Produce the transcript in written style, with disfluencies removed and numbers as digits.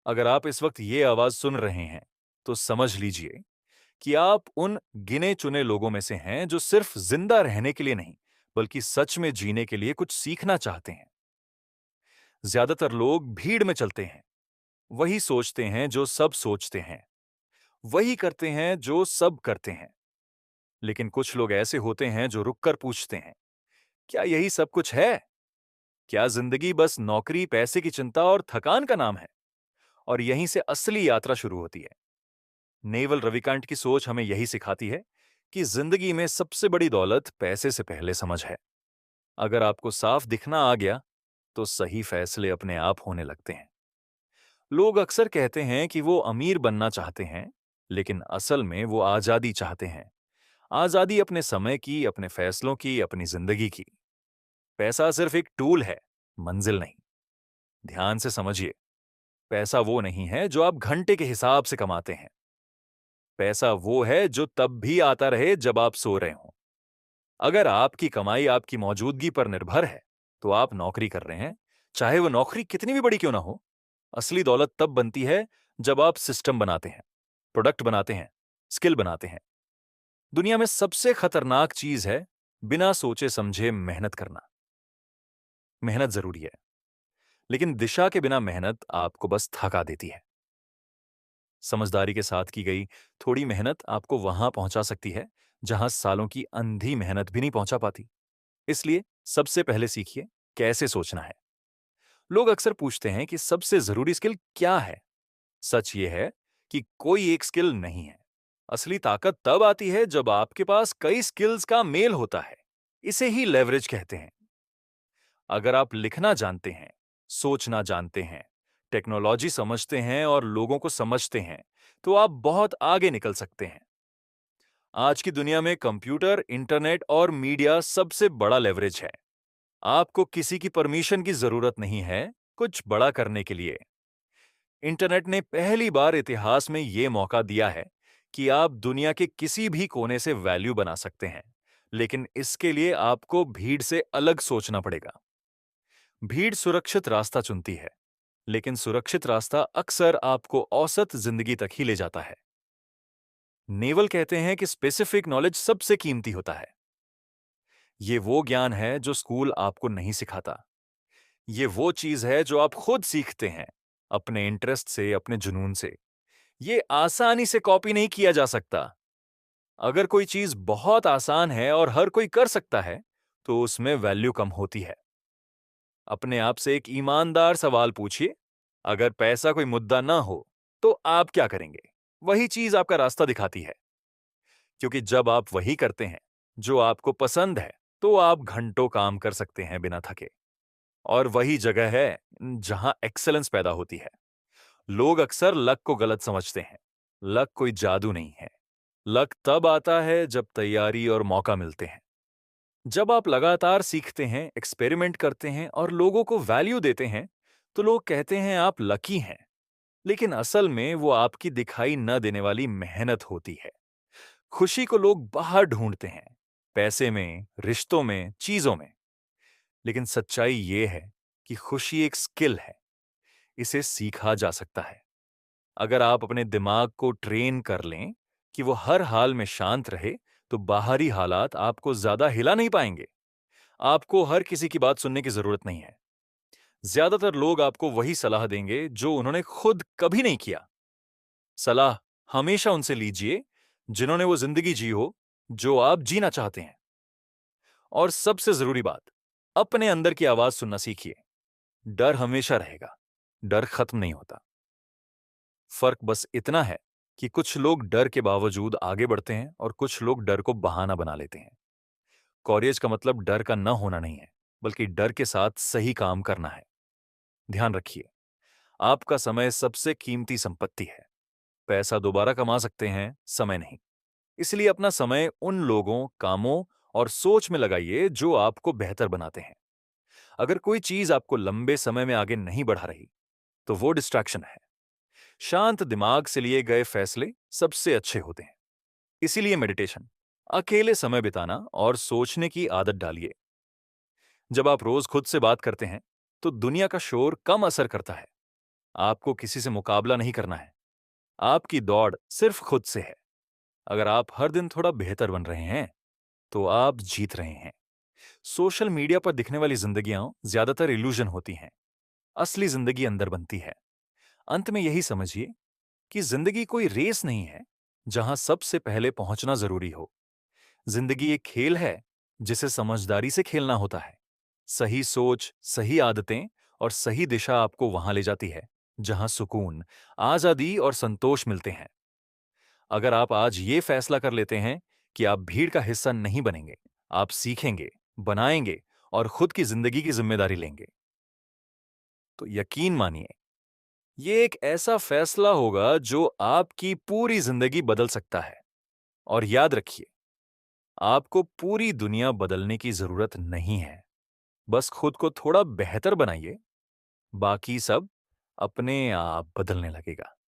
अगर आप इस वक्त ये आवाज सुन रहे हैं, तो समझ लीजिए कि आप उन गिने-चुने लोगों में से हैं जो सिर्फ जिंदा रहने के लिए नहीं, बल्कि सच में जीने के लिए कुछ सीखना चाहते हैं। ज्यादातर लोग भीड़ में चलते हैं, वही सोचते हैं जो सब सोचते हैं, वही करते हैं जो सब करते हैं। लेकिन कुछ लोग ऐसे होते हैं जो रुककर पूछते हैं, क्या यही सब कुछ है? क्या जिंदगी बस नौकरी, पैसे की चिंता और थकान का नाम है? और यहीं से असली यात्रा शुरू होती है। नेवल रविकांत की सोच हमें यही सिखाती है कि जिंदगी में सबसे बड़ी दौलत पैसे से पहले समझ है। अगर आपको साफ दिखना आ गया, तो सही फैसले अपने आप होने लगते हैं। लोग अक्सर कहते हैं कि वो अमीर बनना चाहते हैं, लेकिन असल में वो आजादी चाहते हैं। आजादी अपने समय की, अपने फैसलों की, अपनी जिंदगी की। पैसा सिर्फ एक टूल है, मंजिल नहीं। ध्यान से समझिए, पैसा वो नहीं है जो आप घंटे के हिसाब से कमाते हैं। पैसा वो है जो तब भी आता रहे जब आप सो रहे हों। अगर आपकी कमाई आपकी मौजूदगी पर निर्भर है, तो आप नौकरी कर रहे हैं, चाहे वो नौकरी कितनी भी बड़ी क्यों ना हो। असली दौलत तब बनती है जब आप सिस्टम बनाते हैं, प्रोडक्ट बनाते हैं, स्किल बनाते हैं। दुनिया में सबसे खतरनाक चीज है बिना सोचे समझे मेहनत करना। मेहनत जरूरी है, लेकिन दिशा के बिना मेहनत आपको बस थका देती है। समझदारी के साथ की गई थोड़ी मेहनत आपको वहां पहुंचा सकती है जहां सालों की अंधी मेहनत भी नहीं पहुंचा पाती। इसलिए सबसे पहले सीखिए कैसे सोचना है। लोग अक्सर पूछते हैं कि सबसे जरूरी स्किल क्या है। सच ये है कि कोई एक स्किल नहीं है। असली ताकत तब आती है जब आपके पास कई स्किल्स का मेल होता है। इसे ही लेवरेज कहते हैं। अगर आप लिखना जानते हैं, सोचना जानते हैं, टेक्नोलॉजी समझते हैं और लोगों को समझते हैं, तो आप बहुत आगे निकल सकते हैं। आज की दुनिया में कंप्यूटर, इंटरनेट और मीडिया सबसे बड़ा लेवरेज है। आपको किसी की परमिशन की जरूरत नहीं है कुछ बड़ा करने के लिए। इंटरनेट ने पहली बार इतिहास में यह मौका दिया है कि आप दुनिया के किसी भी कोने से वैल्यू बना सकते हैं, लेकिन इसके लिए आपको भीड़ से अलग सोचना पड़ेगा। भीड़ सुरक्षित रास्ता चुनती है, लेकिन सुरक्षित रास्ता अक्सर आपको औसत जिंदगी तक ही ले जाता है। नेवल कहते हैं कि स्पेसिफिक नॉलेज सबसे कीमती होता है। ये वो ज्ञान है जो स्कूल आपको नहीं सिखाता। ये वो चीज है जो आप खुद सीखते हैं, अपने इंटरेस्ट से, अपने जुनून से। ये आसानी से कॉपी नहीं किया जा सकता। अगर कोई चीज बहुत आसान है और हर कोई कर सकता है, तो उसमें वैल्यू कम होती है। अपने आप से एक ईमानदार सवाल पूछिए, अगर पैसा कोई मुद्दा ना हो, तो आप क्या करेंगे? वही चीज आपका रास्ता दिखाती है। क्योंकि जब आप वही करते हैं जो आपको पसंद है, तो आप घंटों काम कर सकते हैं बिना थके। और वही जगह है जहां एक्सेलेंस पैदा होती है। लोग अक्सर लक को गलत समझते हैं। लक कोई जादू नहीं है। लक तब आता है जब तैयारी और मौका मिलते हैं। जब आप लगातार सीखते हैं, एक्सपेरिमेंट करते हैं और लोगों को वैल्यू देते हैं, तो लोग कहते हैं आप लकी हैं। लेकिन असल में वो आपकी दिखाई न देने वाली मेहनत होती है। खुशी को लोग बाहर ढूंढते हैं, पैसे में, रिश्तों में, चीजों में। लेकिन सच्चाई ये है कि खुशी एक स्किल है। इसे सीखा जा सकता है। अगर आप अपने दिमाग को ट्रेन कर लें कि वो हर हाल में शांत रहे, तो बाहरी हालात आपको ज्यादा हिला नहीं पाएंगे। आपको हर किसी की बात सुनने की जरूरत नहीं है। ज्यादातर लोग आपको वही सलाह देंगे जो उन्होंने खुद कभी नहीं किया। सलाह हमेशा उनसे लीजिए जिन्होंने वो जिंदगी जी हो जो आप जीना चाहते हैं। और सबसे जरूरी बात, अपने अंदर की आवाज सुनना सीखिए। डर हमेशा रहेगा, डर खत्म नहीं होता। फर्क बस इतना है कि कुछ लोग डर के बावजूद आगे बढ़ते हैं और कुछ लोग डर को बहाना बना लेते हैं। कॉरेज का मतलब डर का न होना नहीं है, बल्कि डर के साथ सही काम करना है। ध्यान रखिए, आपका समय सबसे कीमती संपत्ति है। पैसा दोबारा कमा सकते हैं, समय नहीं। इसलिए अपना समय उन लोगों, कामों और सोच में लगाइए जो आपको बेहतर बनाते हैं। अगर कोई चीज आपको लंबे समय में आगे नहीं बढ़ा रही, तो वो डिस्ट्रैक्शन है। शांत दिमाग से लिए गए फैसले सबसे अच्छे होते हैं। इसीलिए मेडिटेशन, अकेले समय बिताना और सोचने की आदत डालिए। जब आप रोज खुद से बात करते हैं, तो दुनिया का शोर कम असर करता है। आपको किसी से मुकाबला नहीं करना है। आपकी दौड़ सिर्फ खुद से है। अगर आप हर दिन थोड़ा बेहतर बन रहे हैं, तो आप जीत रहे हैं। सोशल मीडिया पर दिखने वाली जिंदगियां ज्यादातर इल्यूजन होती हैं। असली जिंदगी अंदर बनती है। अंत में यही समझिए कि जिंदगी कोई रेस नहीं है, जहां सबसे पहले पहुंचना जरूरी हो। जिंदगी एक खेल है, जिसे समझदारी से खेलना होता है। सही सोच, सही आदतें और सही दिशा आपको वहां ले जाती है, जहां सुकून, आजादी और संतोष मिलते हैं। अगर आप आज ये फैसला कर लेते हैं कि आप भीड़ का हिस्सा नहीं बनेंगे, आप सीखेंगे, बनाएंगे और खुद की जिंदगी की जिम्मेदारी लेंगे, तो यकीन मानिए, ये एक ऐसा फैसला होगा जो आपकी पूरी जिंदगी बदल सकता है। और याद रखिए, आपको पूरी दुनिया बदलने की जरूरत नहीं है। बस खुद को थोड़ा बेहतर बनाइए, बाकी सब अपने आप बदलने लगेगा।